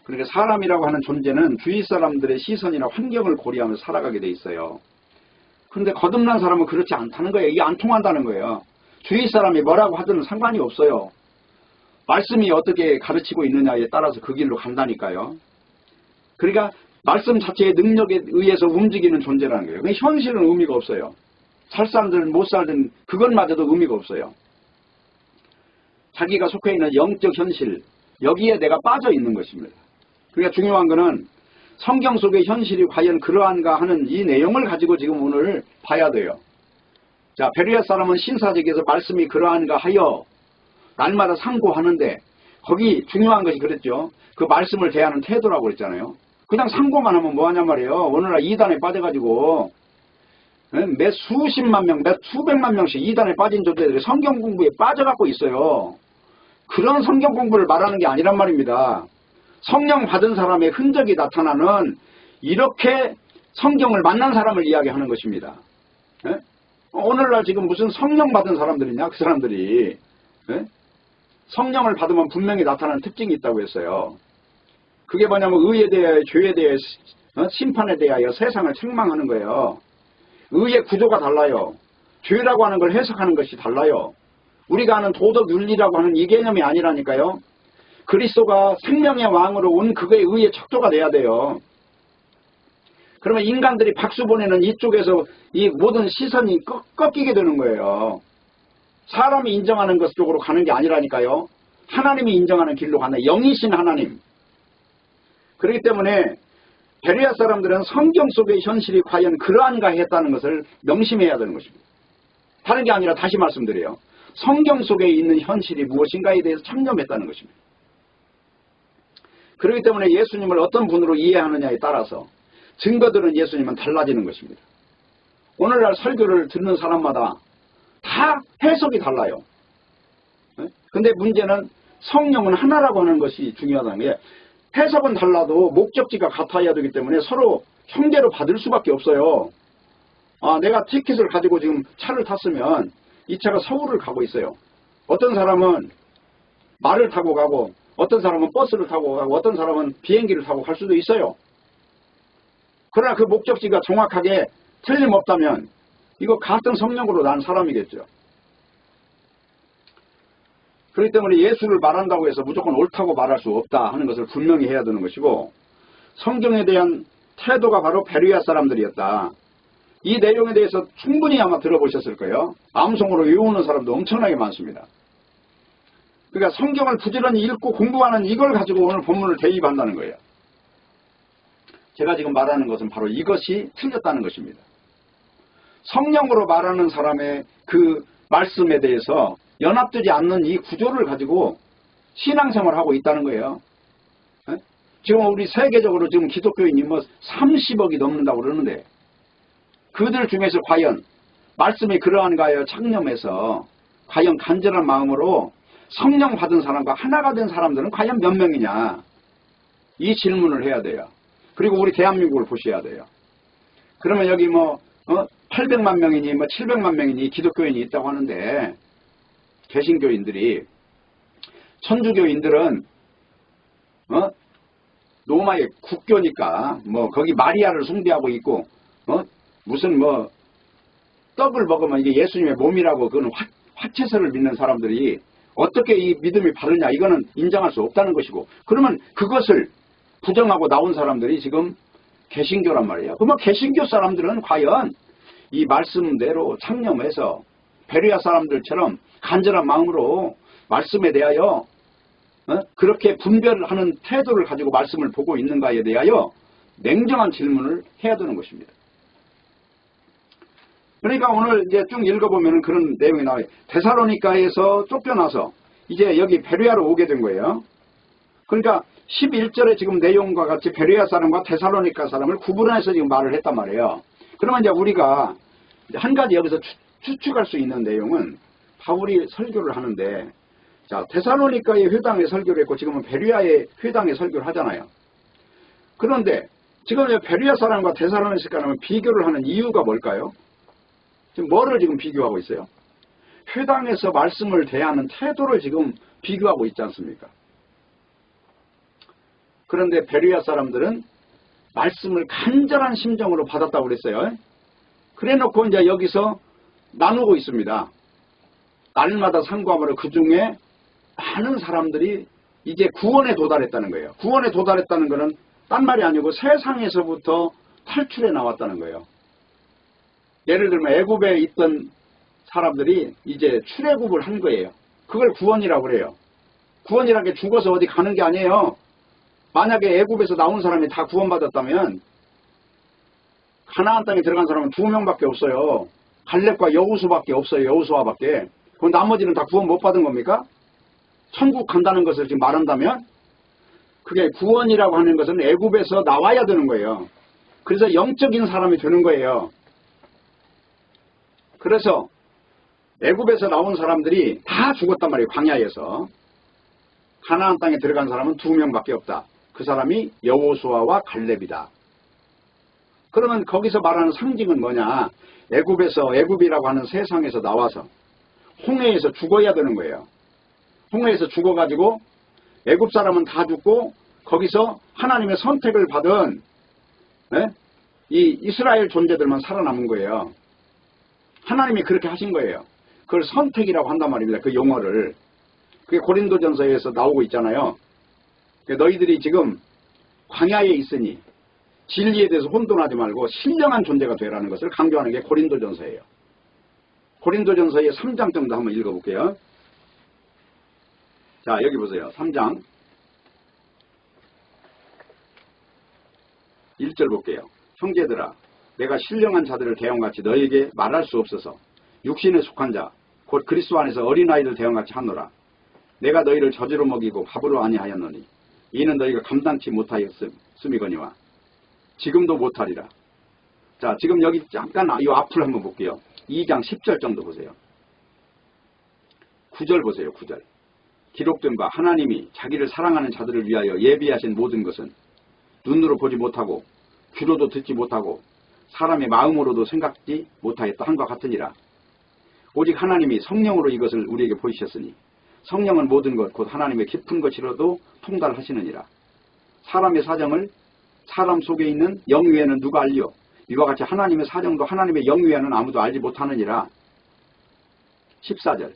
그러니까 사람이라고 하는 존재는 주위 사람들의 시선이나 환경을 고려하며 살아가게 돼 있어요. 그런데 거듭난 사람은 그렇지 않다는 거예요. 이게 안 통한다는 거예요. 주위 사람이 뭐라고 하든 상관이 없어요. 말씀이 어떻게 가르치고 있느냐에 따라서 그 길로 간다니까요. 그러니까 말씀 자체의 능력에 의해서 움직이는 존재라는 거예요. 그러니까 현실은 의미가 없어요. 살 살든 못 살든 그것마저도 의미가 없어요. 자기가 속해 있는 영적 현실, 여기에 내가 빠져 있는 것입니다. 그러니까 중요한 거는 성경 속의 현실이 과연 그러한가 하는 이 내용을 가지고 지금 오늘 봐야 돼요. 자, 베레아 사람은 신사적에서 말씀이 그러한가 하여 날마다 상고하는데 거기 중요한 것이 그랬죠. 그 말씀을 대하는 태도라고 그랬잖아요. 그냥 상고만 하면 뭐하냐 말이에요. 오늘날 이단에 빠져가지고 몇 수십만 명, 몇 수백만 명씩 이단에 빠진 존재들이 성경 공부에 빠져갖고 있어요. 그런 성경 공부를 말하는 게 아니란 말입니다. 성령 받은 사람의 흔적이 나타나는 이렇게 성경을 만난 사람을 이야기하는 것입니다. 예? 오늘날 지금 무슨 성령 받은 사람들이냐? 그 사람들이 예? 성령을 받으면 분명히 나타나는 특징이 있다고 했어요. 그게 뭐냐면 의에 대하여 죄에 대하여 심판에 대하여 세상을 책망하는 거예요. 의의 구조가 달라요. 죄라고 하는 걸 해석하는 것이 달라요. 우리가 아는 도덕 윤리라고 하는 이 개념이 아니라니까요. 그리스도가 생명의 왕으로 온 그거에 의해 척도가 돼야 돼요. 그러면 인간들이 박수 보내는 이쪽에서 이 모든 시선이 꺾이게 되는 거예요. 사람이 인정하는 것 쪽으로 가는 게 아니라니까요. 하나님이 인정하는 길로 가는 영이신 하나님. 그렇기 때문에 베레아 사람들은 성경 속의 현실이 과연 그러한가 했다는 것을 명심해야 되는 것입니다. 다른 게 아니라 다시 말씀드려요. 성경 속에 있는 현실이 무엇인가에 대해서 참념했다는 것입니다. 그렇기 때문에 예수님을 어떤 분으로 이해하느냐에 따라서 증거들은 예수님은 달라지는 것입니다. 오늘날 설교를 듣는 사람마다 다 해석이 달라요. 근데 문제는 성령은 하나라고 하는 것이 중요하다는 게 해석은 달라도 목적지가 같아야 되기 때문에 서로 형제로 받을 수밖에 없어요. 아, 내가 티켓을 가지고 지금 차를 탔으면 이 차가 서울을 가고 있어요. 어떤 사람은 말을 타고 가고 어떤 사람은 버스를 타고 가고 어떤 사람은 비행기를 타고 갈 수도 있어요. 그러나 그 목적지가 정확하게 틀림없다면 이거 같은 성령으로 난 사람이겠죠. 그렇기 때문에 예수를 말한다고 해서 무조건 옳다고 말할 수 없다 하는 것을 분명히 해야 되는 것이고 성경에 대한 태도가 바로 베레아 사람들이었다. 이 내용에 대해서 충분히 아마 들어보셨을 거예요. 암송으로 외우는 사람도 엄청나게 많습니다. 그러니까 성경을 부지런히 읽고 공부하는 이걸 가지고 오늘 본문을 대입한다는 거예요. 제가 지금 말하는 것은 바로 이것이 틀렸다는 것입니다. 성령으로 말하는 사람의 그 말씀에 대해서 연합되지 않는 이 구조를 가지고 신앙생활을 하고 있다는 거예요. 지금 우리 세계적으로 지금 기독교인이 뭐 30억이 넘는다고 그러는데 그들 중에서 과연 말씀이 그러한가요? 창념해서 과연 간절한 마음으로 성령 받은 사람과 하나가 된 사람들은 과연 몇 명이냐? 이 질문을 해야 돼요. 그리고 우리 대한민국을 보셔야 돼요. 그러면 여기 800만 명이니 700만 명이니 기독교인이 있다고 하는데, 개신교인들이, 천주교인들은 로마의 국교니까 거기 마리아를 숭배하고 있고 무슨 떡을 먹으면 이게 예수님의 몸이라고, 그건 화채설을 믿는 사람들이 어떻게 이 믿음이 바르냐, 이거는 인정할 수 없다는 것이고, 그러면 그것을 부정하고 나온 사람들이 지금 개신교란 말이에요. 그러면 개신교 사람들은 과연 이 말씀대로 창념해서 베레아 사람들처럼 간절한 마음으로 말씀에 대하여 그렇게 분별하는 태도를 가지고 말씀을 보고 있는가에 대하여 냉정한 질문을 해야 되는 것입니다. 그러니까 오늘 이제 쭉 읽어보면 그런 내용이 나와요. 데살로니가에서 쫓겨나서 이제 여기 베레아로 오게 된 거예요. 그러니까 11절에 지금 내용과 같이 베레아 사람과 데살로니가 사람을 구분해서 지금 말을 했단 말이에요. 그러면 이제 우리가 한 가지 여기서 추측할 수 있는 내용은, 바울이 설교를 하는데, 자, 데살로니가의 회당에 설교를 했고 지금은 베레아의 회당에 설교를 하잖아요. 그런데 지금 베레아 사람과 데살로니가 사람을 비교를 하는 이유가 뭘까요? 지금 뭐를 지금 비교하고 있어요? 회당에서 말씀을 대하는 태도를 지금 비교하고 있지 않습니까? 그런데 베레아 사람들은 말씀을 간절한 심정으로 받았다고 그랬어요. 그래 놓고 이제 여기서 나누고 있습니다. 날마다 상고함으로 그 중에 많은 사람들이 이제 구원에 도달했다는 거예요. 구원에 도달했다는 것은 딴 말이 아니고 세상에서부터 탈출해 나왔다는 거예요. 예를 들면 애굽에 있던 사람들이 이제 출애굽을 한 거예요. 그걸 구원이라고 그래요. 구원이라는 게 죽어서 어디 가는 게 아니에요. 만약에 애굽에서 나온 사람이 다 구원받았다면 가나안 땅에 들어간 사람은 2명밖에 없어요. 갈렙과 여호수밖에 없어요. 여호수아밖에. 그럼 나머지는 다 구원 못 받은 겁니까? 천국 간다는 것을 지금 말한다면 그게 구원이라고 하는 것은 애굽에서 나와야 되는 거예요. 그래서 영적인 사람이 되는 거예요. 그래서 애굽에서 나온 사람들이 다 죽었단 말이에요. 광야에서. 가나안 땅에 들어간 사람은 2명밖에 없다. 그 사람이 여호수아와 갈렙이다. 그러면 거기서 말하는 상징은 뭐냐? 애굽이라고 하는 세상에서 나와서 홍해에서 죽어야 되는 거예요. 홍해에서 죽어가지고 애굽 사람은 다 죽고 거기서 하나님의 선택을 받은 이 이스라엘 존재들만 살아남은 거예요. 하나님이 그렇게 하신 거예요. 그걸 선택이라고 한단 말입니다. 그 용어를. 그게 고린도전서에서 나오고 있잖아요. 너희들이 지금 광야에 있으니 진리에 대해서 혼돈하지 말고 신령한 존재가 되라는 것을 강조하는 게 고린도전서예요. 고린도전서의 3장 정도 한번 읽어볼게요. 자, 여기 보세요. 3장 1절 볼게요. 형제들아, 내가 신령한 자들을 대형같이 너에게 말할 수 없어서 육신에 속한 자, 곧 그리스도 안에서 어린아이들 대형같이 하노라. 내가 너희를 저지로 먹이고 밥으로 아니하였노니 이는 너희가 감당치 못하였음이거니와 지금도 못하리라. 자, 지금 여기 잠깐 이 앞을 한번 볼게요. 2장 10절 정도 보세요. 9절 보세요. 9절. 기록된 바 하나님이 자기를 사랑하는 자들을 위하여 예비하신 모든 것은 눈으로 보지 못하고 귀로도 듣지 못하고 사람의 마음으로도 생각지 못하였다 한과 같으니라. 오직 하나님이 성령으로 이것을 우리에게 보이셨으니 성령은 모든 것 곧 하나님의 깊은 것이라도 통달하시느니라. 사람의 사정을 사람 속에 있는 영 위에는 누가 알리오? 이와 같이 하나님의 사정도 하나님의 영 위에는 아무도 알지 못하느니라. 14절.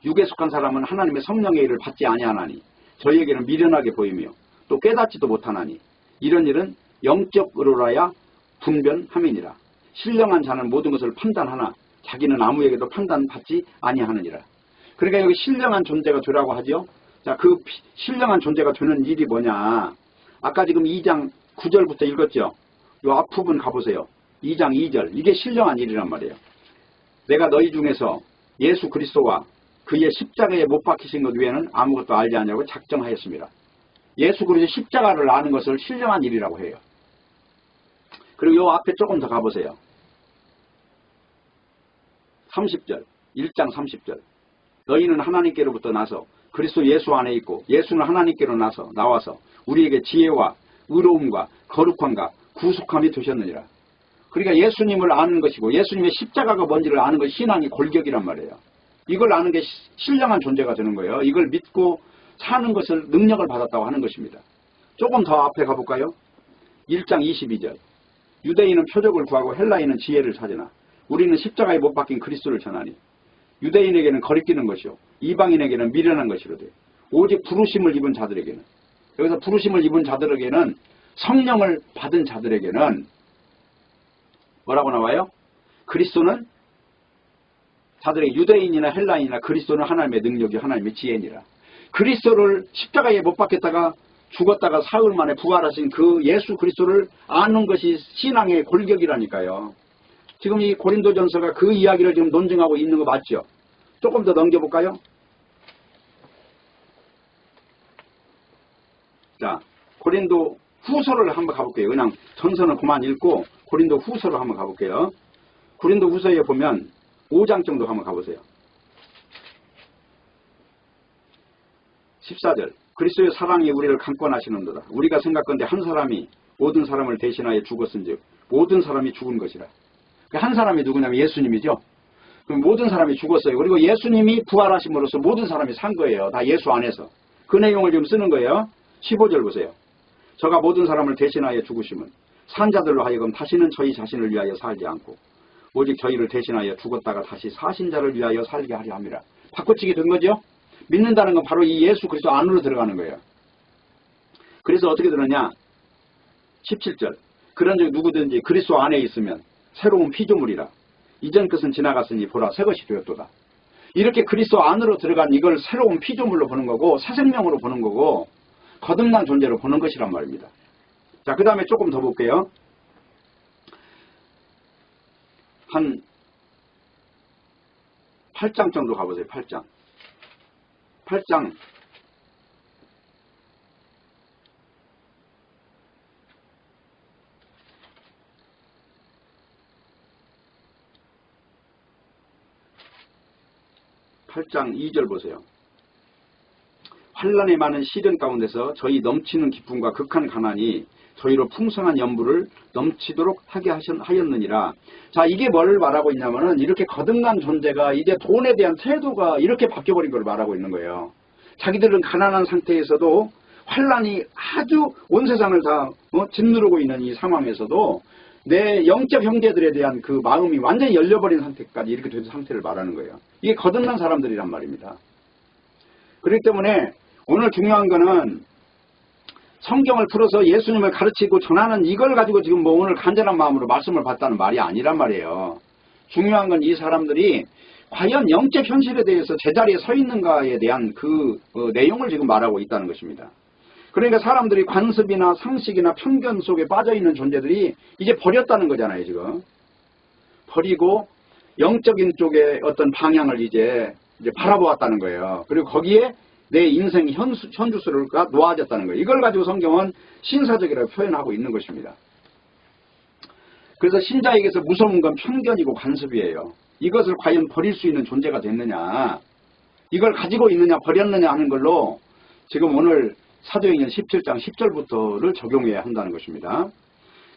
육에 속한 사람은 하나님의 성령의 일을 받지 아니하나니 저희에게는 미련하게 보이며 또 깨닫지도 못하나니 이런 일은 영적으로라야 분변함이니라. 신령한 자는 모든 것을 판단하나 자기는 아무에게도 판단받지 아니하느니라. 그러니까 여기 신령한 존재가 되라고 하죠. 자, 그 신령한 존재가 되는 일이 뭐냐? 아까 지금 2장 9절부터 읽었죠. 이 앞부분 가보세요. 2장 2절. 이게 신령한 일이란 말이에요. 내가 너희 중에서 예수 그리스도와 그의 십자가에 못 박히신 것 외에는 아무것도 알지 않냐고 작정하였습니다. 예수 그리스도 십자가를 아는 것을 신령한 일이라고 해요. 그리고 이 앞에 조금 더 가보세요. 30절. 1장 30절. 너희는 하나님께로부터 나서 그리스도 예수 안에 있고 예수는 하나님께로 나와서 우리에게 지혜와 의로움과 거룩함과 구속함이 되셨느니라. 그러니까 예수님을 아는 것이고 예수님의 십자가가 뭔지를 아는 것이 신앙의 골격이란 말이에요. 이걸 아는 게 신령한 존재가 되는 거예요. 이걸 믿고 사는 것을 능력을 받았다고 하는 것입니다. 조금 더 앞에 가볼까요? 1장 22절. 유대인은 표적을 구하고 헬라인은 지혜를 찾으나 우리는 십자가에 못 박힌 그리스도를 전하니 유대인에게는 거리끼는 것이요 이방인에게는 미련한 것이로되 오직 부르심을 입은 자들에게는, 여기서 부르심을 입은 자들에게는 성령을 받은 자들에게는 뭐라고 나와요? 그리스도는 자들에게 유대인이나 헬라인이나 그리스도는 하나님의 능력이 하나님의 지혜니라. 그리스도를 십자가에 못 박혔다가 죽었다가 사흘 만에 부활하신 그 예수 그리스도를 아는 것이 신앙의 골격이라니까요. 지금 이 고린도전서가 그 이야기를 지금 논증하고 있는 거 맞죠? 조금 더 넘겨볼까요? 자, 고린도 후서를 한번 가볼게요. 그냥 전서는 그만 읽고 고린도 후서를 한번 가볼게요. 고린도 후서에 보면 5장 정도 한번 가보세요. 14절. 그리스도의 사랑이 우리를 강권하시는도다. 우리가 생각건대 한 사람이 모든 사람을 대신하여 죽었은즉 모든 사람이 죽은 것이라. 한 사람이 누구냐면 예수님이죠. 그럼 모든 사람이 죽었어요. 그리고 예수님이 부활하심으로써 모든 사람이 산 거예요. 다 예수 안에서. 그 내용을 지금 쓰는 거예요. 15절 보세요. 저가 모든 사람을 대신하여 죽으심은 산 자들로 하여금 다시는 저희 자신을 위하여 살지 않고 오직 저희를 대신하여 죽었다가 다시 사신 자를 위하여 살게 하려 함이라. 바꿔치기 된 거죠. 믿는다는 건 바로 이 예수 그리스도 안으로 들어가는 거예요. 그래서 어떻게 되느냐. 17절. 그런즉 누구든지 그리스도 안에 있으면 새로운 피조물이라. 이전 것은 지나갔으니 보라 새 것이 되었도다. 이렇게 그리스도 안으로 들어간 이걸 새로운 피조물로 보는 거고 새 생명으로 보는 거고 거듭난 존재로 보는 것이란 말입니다. 자, 그 다음에 조금 더 볼게요. 한 8장 정도 가보세요. 8장. 8장 2절 보세요. 환난에 많은 시련 가운데서 저희 넘치는 기쁨과 극한 가난이 저희로 풍성한 연부를 넘치도록 하게 하였느니라. 자, 이게 뭘 말하고 있냐면은 이렇게 거듭난 존재가 이제 돈에 대한 태도가 이렇게 바뀌어버린 걸 말하고 있는 거예요. 자기들은 가난한 상태에서도 환난이 아주 온 세상을 다 짓누르고 있는 이 상황에서도 내 영적 형제들에 대한 그 마음이 완전히 열려버린 상태까지 이렇게 된 상태를 말하는 거예요. 이게 거듭난 사람들이란 말입니다. 그렇기 때문에 오늘 중요한 거는 성경을 풀어서 예수님을 가르치고 전하는 이걸 가지고 지금 뭐 오늘 간절한 마음으로 말씀을 받다는 말이 아니란 말이에요. 중요한 건 이 사람들이 과연 영적 현실에 대해서 제자리에 서 있는가에 대한 그 내용을 지금 말하고 있다는 것입니다. 그러니까 사람들이 관습이나 상식이나 편견 속에 빠져있는 존재들이 이제 버렸다는 거잖아요. 지금 버리고 영적인 쪽의 어떤 방향을 이제 바라보았다는 거예요. 그리고 거기에 내 인생 현주소가 놓아졌다는 거예요. 이걸 가지고 성경은 신사적이라고 표현하고 있는 것입니다. 그래서 신자에게서 무서운 건 편견이고 관습이에요. 이것을 과연 버릴 수 있는 존재가 됐느냐, 이걸 가지고 있느냐 버렸느냐 하는 걸로 지금 오늘 사도행전 17장 10절부터를 적용해야 한다는 것입니다.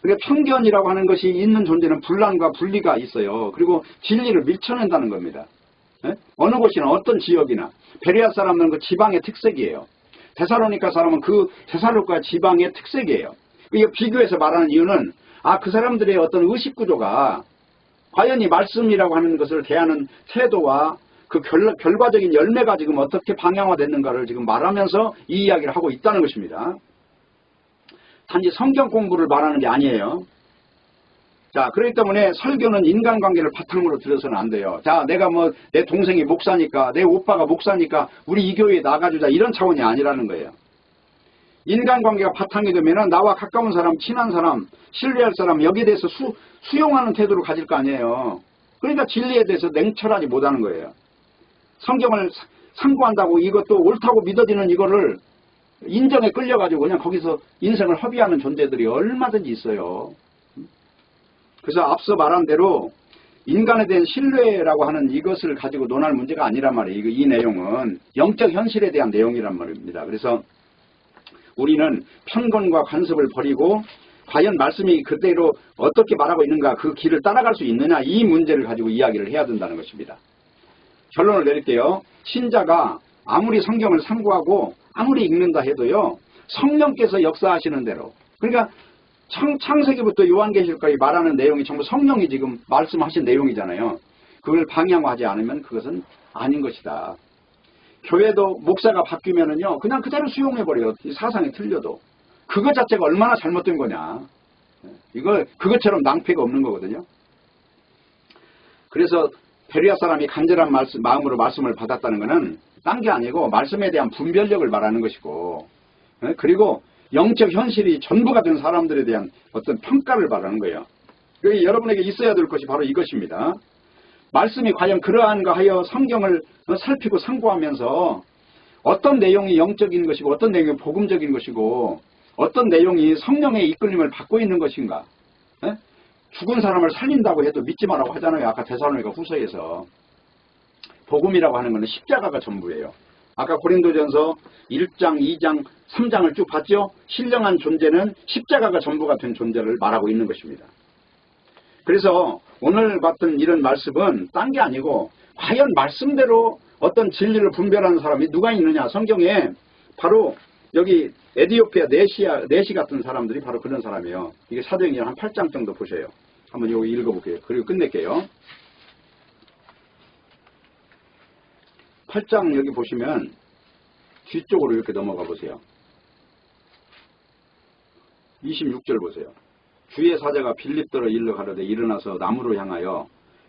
그러니까 편견이라고 하는 것이 있는 존재는 분란과 분리가 있어요. 그리고 진리를 밀쳐낸다는 겁니다. 어느 곳이나 어떤 지역이나 베레아 사람은 그 지방의 특색이에요. 데살로니가 사람은 그 데살로니가 지방의 특색이에요. 이거 비교해서 말하는 이유는 그 사람들의 어떤 의식구조가 과연 이 말씀이라고 하는 것을 대하는 태도와 그 결과적인 열매가 지금 어떻게 방향화됐는가를 지금 말하면서 이 이야기를 하고 있다는 것입니다. 단지 성경 공부를 말하는 게 아니에요. 자, 그렇기 때문에 설교는 인간관계를 바탕으로 들어서는 안 돼요. 자, 내가 뭐 내 동생이 목사니까, 내 오빠가 목사니까 우리 이 교회에 나가주자 이런 차원이 아니라는 거예요. 인간관계가 바탕이 되면은 나와 가까운 사람, 친한 사람, 신뢰할 사람 여기에 대해서 수용하는 태도를 가질 거 아니에요. 그러니까 진리에 대해서 냉철하지 못하는 거예요. 성경을 상고한다고 이것도 옳다고 믿어지는 이거를 인정에 끌려가지고 그냥 거기서 인생을 허비하는 존재들이 얼마든지 있어요. 그래서 앞서 말한 대로 인간에 대한 신뢰라고 하는 이것을 가지고 논할 문제가 아니란 말이에요. 이 내용은 영적 현실에 대한 내용이란 말입니다. 그래서 우리는 편견과 간섭을 버리고 과연 말씀이 그대로 어떻게 말하고 있는가, 그 길을 따라갈 수 있느냐, 이 문제를 가지고 이야기를 해야 된다는 것입니다. 결론을 내릴게요. 신자가 아무리 성경을 참고하고 아무리 읽는다 해도요, 성령께서 역사하시는 대로, 그러니까 창세기부터 요한계시록까지 말하는 내용이 전부 성령이 지금 말씀하신 내용이잖아요. 그걸 방향화하지 않으면 그것은 아닌 것이다. 교회도 목사가 바뀌면은요, 그냥 그대로 수용해버려요. 사상이 틀려도. 그것 자체가 얼마나 잘못된 거냐. 그것처럼 낭패가 없는 거거든요. 그래서 베레아 사람이 간절한 마음으로 말씀을 받았다는 것은 딴 게 아니고 말씀에 대한 분별력을 말하는 것이고, 그리고 영적 현실이 전부가 된 사람들에 대한 어떤 평가를 말하는 거예요. 그래서 여러분에게 있어야 될 것이 바로 이것입니다. 말씀이 과연 그러한가 하여 성경을 살피고 상고하면서 어떤 내용이 영적인 것이고 어떤 내용이 복음적인 것이고 어떤 내용이 성령의 이끌림을 받고 있는 것인가. 죽은 사람을 살린다고 해도 믿지 말라고 하잖아요. 아까 데살로니가 후서에서. 복음이라고 하는 것은 십자가가 전부예요. 아까 고린도전서 1장, 2장, 3장을 쭉 봤죠. 신령한 존재는 십자가가 전부가 된 존재를 말하고 있는 것입니다. 그래서 오늘 봤던 이런 말씀은 딴 게 아니고 과연 말씀대로 어떤 진리를 분별하는 사람이 누가 있느냐. 성경에 바로 여기 에디오피아 네시 같은 사람들이 바로 그런 사람이에요. 이게 사도행전 한 8장 정도 보셔요. 한번 여기 읽어볼게요. 그리고 끝낼게요. 8장 여기 보시면 뒤쪽으로 이렇게 넘어가 보세요. 26절 보세요. 주의 사자가 빌립더로 일러 가로되 일어나서 남으로 향하여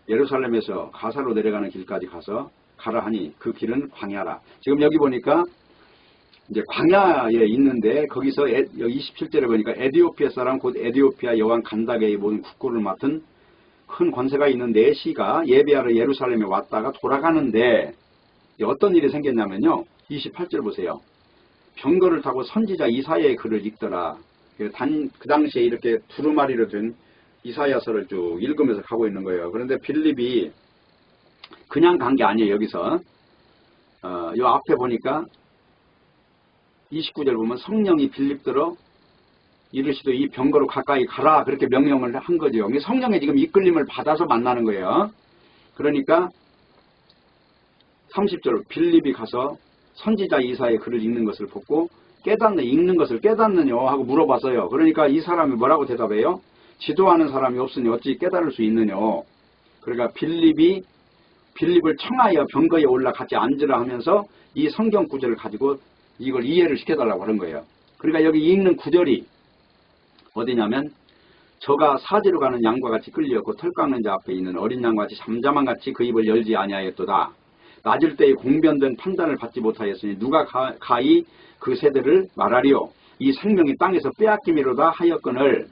예루살렘에서 가사로 내려가는 길까지 가라 하니 그 길은 광야라. 지금 여기 보니까 이제 광야에 있는데 거기서 27절에 보니까 에디오피아 사람 곧 에디오피아 여왕 간다게의 모든 국고를 맡은 큰 권세가 있는 네시가 예배하러 예루살렘에 왔다가 돌아가는데 어떤 일이 생겼냐면요. 28절 보세요. 병거를 타고 선지자 이사야의 글을 읽더라. 그 당시에 이렇게 두루마리로 된 이사야서를 쭉 읽으면서 가고 있는 거예요. 그런데 빌립이 그냥 간 게 아니에요. 여기서 요 앞에 보니까 29절 보면 성령이 빌립더러 이르시되 이 병거로 가까이 가라 그렇게 명령을 한 거죠. 성령의 지금 이끌림을 받아서 만나는 거예요. 그러니까 30절 빌립이 가서 선지자 이사야의 글을 읽는 것을 보고 읽는 것을 깨닫느냐 하고 물어봤어요. 그러니까 이 사람이 뭐라고 대답해요? 지도하는 사람이 없으니 어찌 깨달을 수 있느냐. 그러니까 빌립을 청하여 병거에 올라같이 앉으라 하면서 이 성경 구절을 가지고 이걸 이해를 시켜달라고 하는 거예요. 그러니까 여기 읽는 구절이 어디냐면 저가 사지로 가는 양과 같이 끌렸고 털 깎는 자 앞에 있는 어린 양과 같이 잠잠한 같이 그 입을 열지 아니하였도다. 낮을 때에 공변된 판단을 받지 못하였으니 누가 가히 그 세대를 말하리요. 이 생명이 땅에서 빼앗김이로다 하였거늘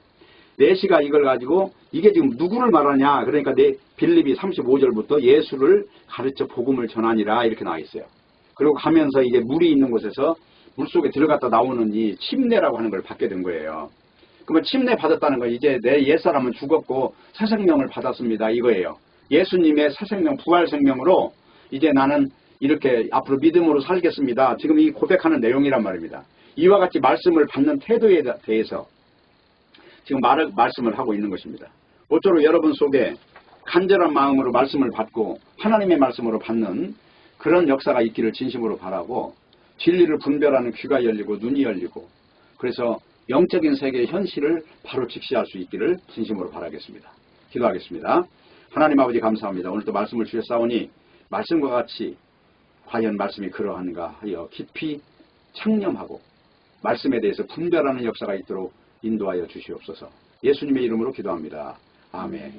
네시가 이걸 가지고 이게 지금 누구를 말하냐. 그러니까 빌립이 35절부터 예수를 가르쳐 복음을 전하니라 이렇게 나와 있어요. 그리고 가면서 이게 물이 있는 곳에서 물속에 들어갔다 나오는 이 침례라고 하는 걸 받게 된 거예요. 그러면 침례 받았다는 건 이제 내 옛사람은 죽었고 새 생명을 받았습니다 이거예요. 예수님의 새 생명 부활 생명으로 이제 나는 이렇게 앞으로 믿음으로 살겠습니다. 지금 이 고백하는 내용이란 말입니다. 이와 같이 말씀을 받는 태도에 대해서 지금 말씀을 하고 있는 것입니다. 모쪼록 여러분 속에 간절한 마음으로 말씀을 받고 하나님의 말씀으로 받는 그런 역사가 있기를 진심으로 바라고 진리를 분별하는 귀가 열리고 눈이 열리고 그래서 영적인 세계의 현실을 바로 직시할 수 있기를 진심으로 바라겠습니다. 기도하겠습니다. 하나님 아버지 감사합니다. 오늘도 말씀을 주셨사오니 말씀과 같이 과연 말씀이 그러한가 하여 깊이 창념하고 말씀에 대해서 분별하는 역사가 있도록 인도하여 주시옵소서. 예수님의 이름으로 기도합니다. 아멘.